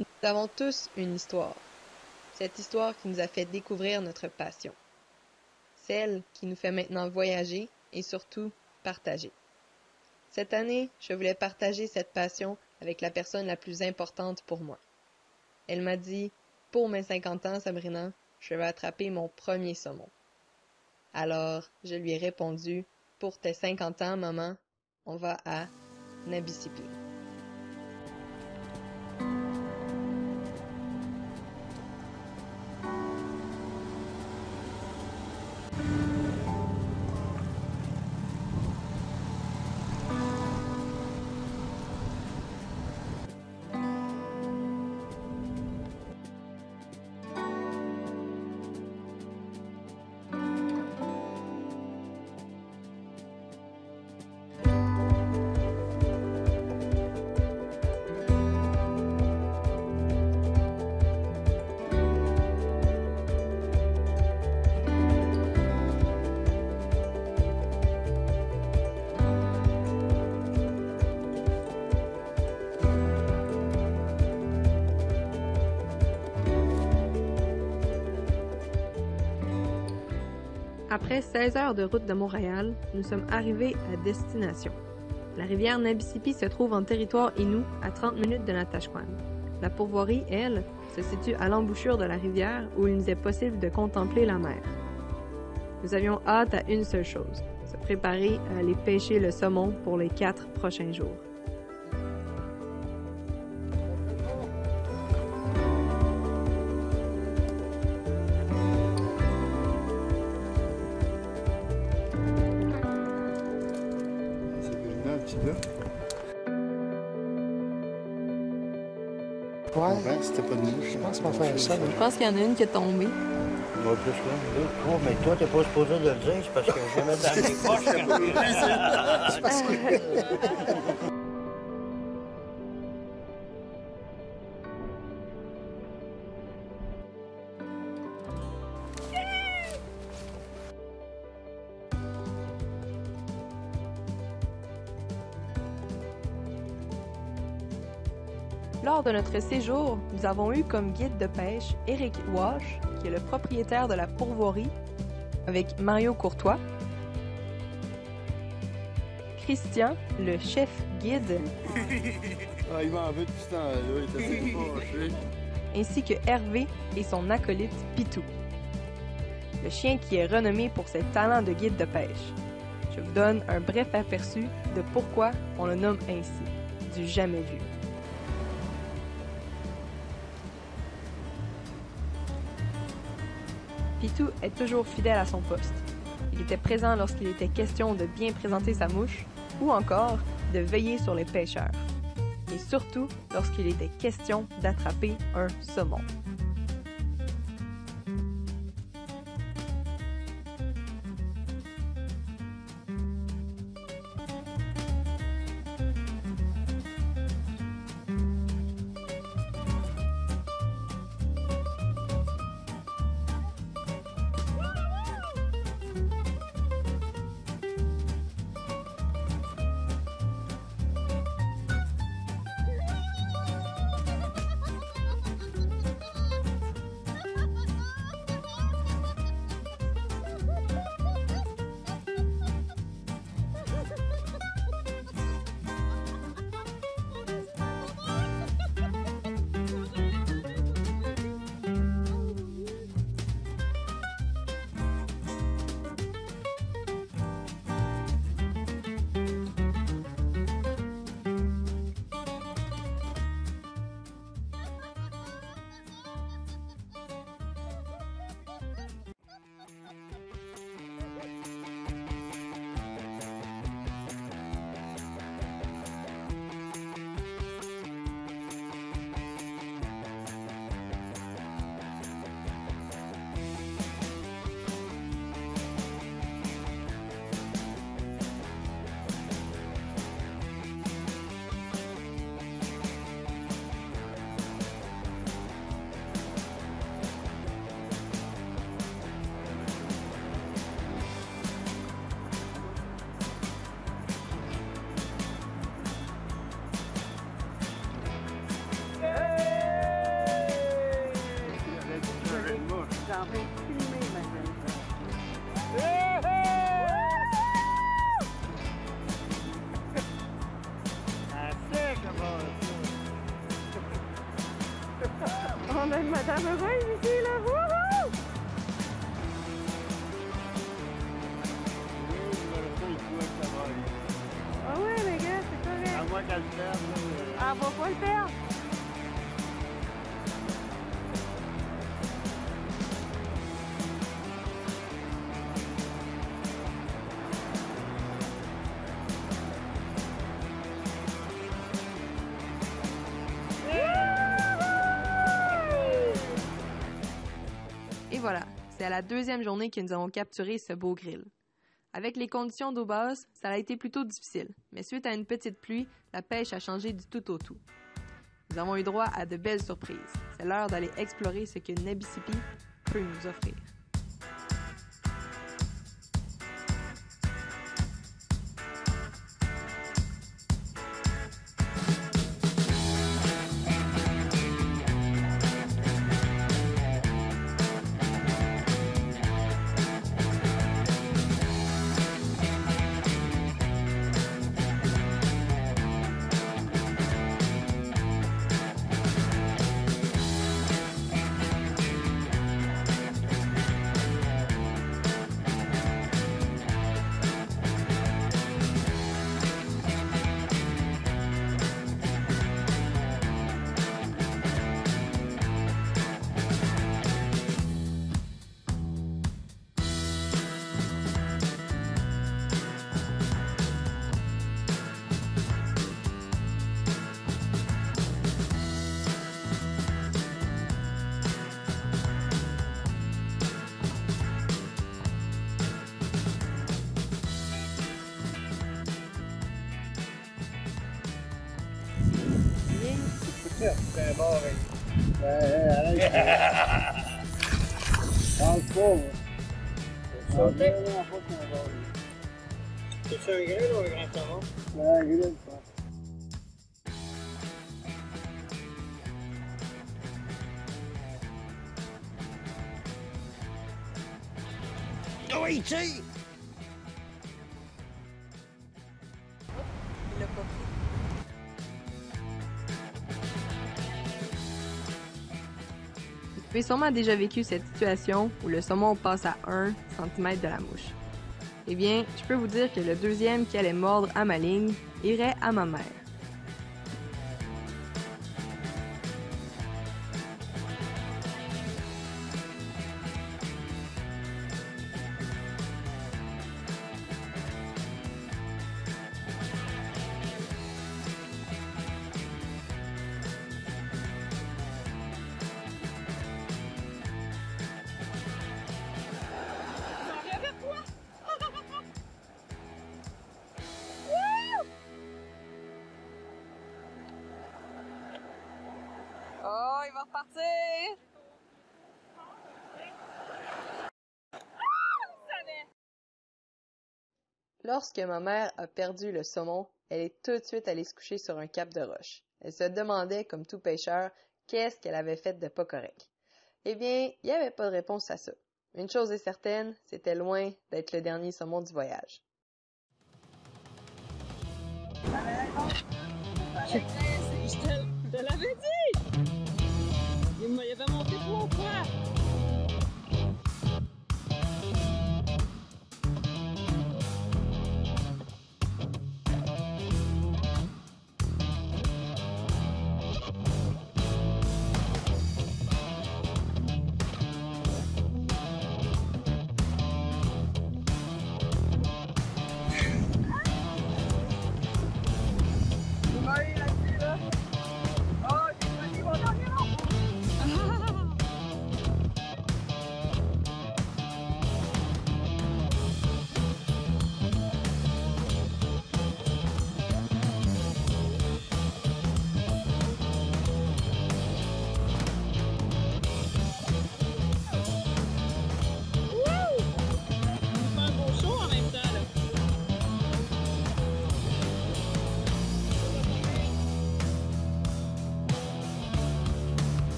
Nous avons tous une histoire. Cette histoire qui nous a fait découvrir notre passion. Celle qui nous fait maintenant voyager et surtout partager. Cette année, je voulais partager cette passion avec la personne la plus importante pour moi. Elle m'a dit, pour mes 50 ans, Sabrina, je vais attraper mon premier saumon. Alors, je lui ai répondu, pour tes 50 ans, maman, on va à Nabisipi. Après 16 heures de route de Montréal, nous sommes arrivés à destination. La rivière Nabisipi se trouve en territoire Innu à 30 minutes de Natashquan. La pourvoirie, elle, se situe à l'embouchure de la rivière où il nous est possible de contempler la mer. Nous avions hâte à une seule chose, se préparer à aller pêcher le saumon pour les 4 prochains jours. Ouais, c'était pas de mouche. Je pense qu'on va faire ça. Je pense qu'il y en a une qui est tombée. On va plus là. Oh, mais toi, t'es pas supposé de le dire, c'est parce que jamais dans mes poches. C'est parce que... Lors de notre séjour, nous avons eu comme guide de pêche Éric Wash, qui est le propriétaire de la pourvoirie, avec Mario Courtois, Christian, le chef guide, il m'en veut tout ce temps-là, il était fâché. ainsi que Hervé et son acolyte Pitou, le chien qui est renommé pour ses talents de guide de pêche. Je vous donne un bref aperçu de pourquoi on le nomme ainsi, du jamais vu. Pitou est toujours fidèle à son poste. Il était présent lorsqu'il était question de bien présenter sa mouche ou encore de veiller sur les pêcheurs. Et surtout lorsqu'il était question d'attraper un saumon. t'as besoin ici, là! Wouhou! Ah ouais, les gars, c'est correct. À moins qu'elle le perde. Ah, va pas le perdre. Et voilà, c'est à la deuxième journée que nous avons capturé ce beau grill. Avec les conditions d'eau basse, ça a été plutôt difficile, mais suite à une petite pluie, la pêche a changé du tout au tout. Nous avons eu droit à de belles surprises. C'est l'heure d'aller explorer ce que Nabisipi peut nous offrir. C'est bon, oui. Arrête. Dans le fond. C'est ça, c'est un grill ou un grand saumon? Ouais, un grill, quoi. Oui, tu sais! Il l'a pas pris. Vous avez sûrement déjà vécu cette situation où le saumon passe à 1 cm de la mouche. Eh bien, je peux vous dire que le deuxième qui allait mordre à ma ligne irait à ma mère. Oh, il va repartir! Lorsque ma mère a perdu le saumon, elle est tout de suite allée se coucher sur un cap de roche. Elle se demandait, comme tout pêcheur, qu'est-ce qu'elle avait fait de pas correct. Eh bien, il n'y avait pas de réponse à ça. Une chose est certaine, c'était loin d'être le dernier saumon du voyage. Je te l'avais dit! Il avait monté 3 fois!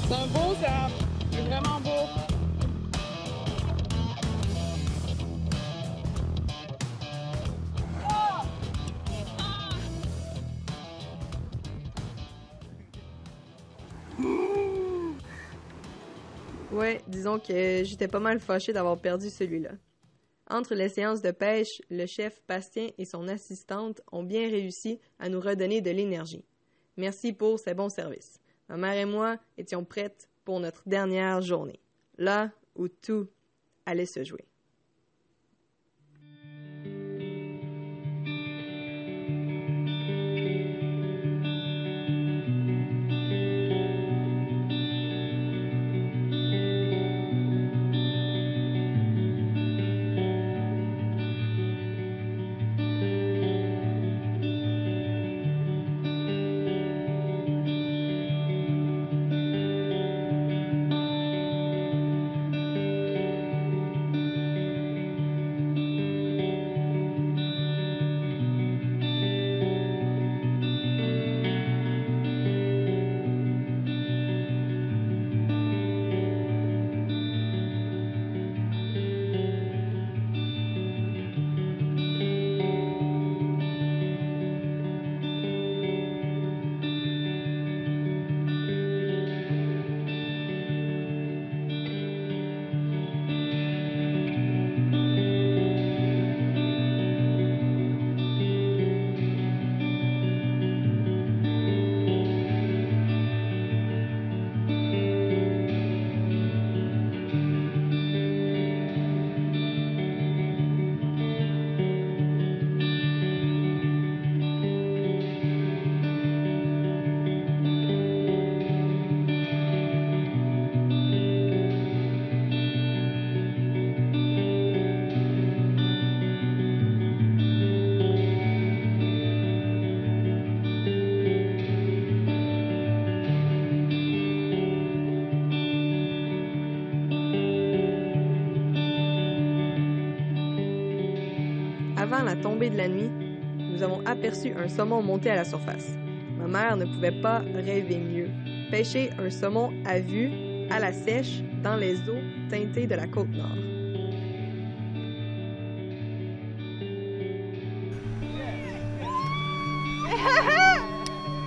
C'est un beau sable, c'est vraiment beau. Ouais, disons que j'étais pas mal fâché d'avoir perdu celui-là. Entre les séances de pêche, le chef Bastien et son assistante ont bien réussi à nous redonner de l'énergie. Merci pour ces bons services. Ma mère et moi étions prêtes pour notre dernière journée, là où tout allait se jouer. Avant la tombée de la nuit, nous avons aperçu un saumon monter à la surface. Ma mère ne pouvait pas rêver mieux. Pêcher un saumon à vue, à la sèche, dans les eaux teintées de la côte nord.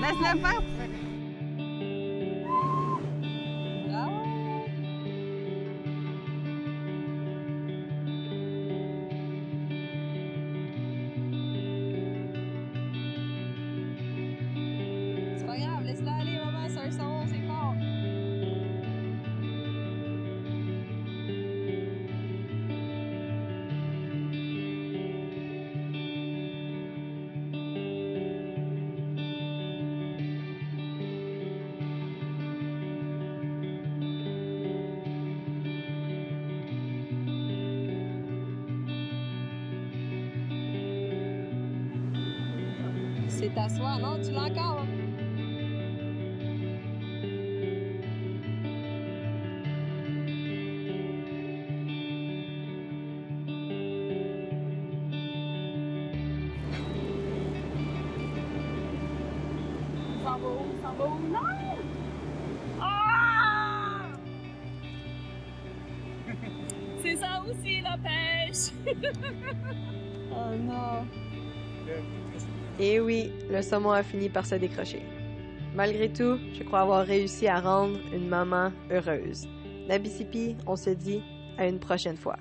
Laisse-le faire! C'est pas grave, laisse-le aller, maman, c'est un saumon, c'est fort! C'est à soi, non? Tu l'as encore? Ça va où? Non! Ah! C'est ça aussi, la pêche! Oh non! Et oui, le saumon a fini par se décrocher. Malgré tout, je crois avoir réussi à rendre une maman heureuse. D'Abitibi, on se dit à une prochaine fois.